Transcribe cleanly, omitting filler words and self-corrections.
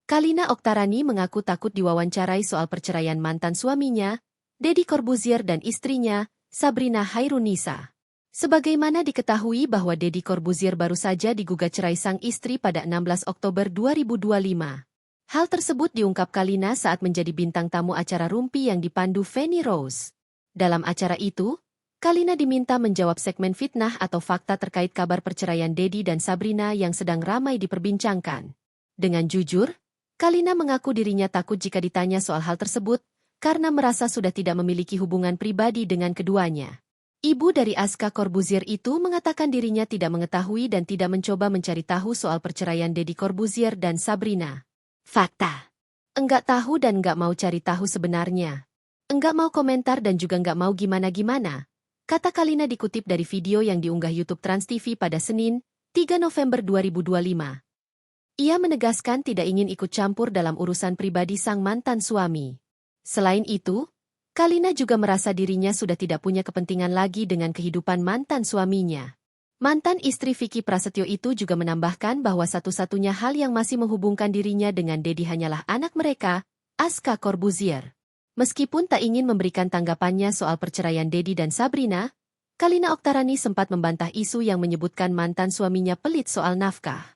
Kalina Oktarani mengaku takut diwawancarai soal perceraian mantan suaminya, Deddy Corbuzier dan istrinya, Sabrina Hairunisa. Sebagaimana diketahui bahwa Deddy Corbuzier baru saja digugat cerai sang istri pada 16 Oktober 2025. Hal tersebut diungkap Kalina saat menjadi bintang tamu acara Rumpi yang dipandu Feni Rose. Dalam acara itu, Kalina diminta menjawab segmen fitnah atau fakta terkait kabar perceraian Deddy dan Sabrina yang sedang ramai diperbincangkan. Dengan jujur, Kalina mengaku dirinya takut jika ditanya soal hal tersebut, karena merasa sudah tidak memiliki hubungan pribadi dengan keduanya. Ibu dari Aska Corbuzier itu mengatakan dirinya tidak mengetahui dan tidak mencoba mencari tahu soal perceraian Deddy Corbuzier dan Sabrina. Fakta. Enggak tahu dan enggak mau cari tahu sebenarnya. Enggak mau komentar dan juga enggak mau gimana-gimana, kata Kalina dikutip dari video yang diunggah YouTube Trans TV pada Senin, 3 November 2025. Ia menegaskan tidak ingin ikut campur dalam urusan pribadi sang mantan suami. Selain itu, Kalina juga merasa dirinya sudah tidak punya kepentingan lagi dengan kehidupan mantan suaminya. Mantan istri Vicky Prasetyo itu juga menambahkan bahwa satu-satunya hal yang masih menghubungkan dirinya dengan Deddy hanyalah anak mereka, Aska Corbuzier. Meskipun tak ingin memberikan tanggapannya soal perceraian Deddy dan Sabrina, Kalina Oktarani sempat membantah isu yang menyebutkan mantan suaminya pelit soal nafkah.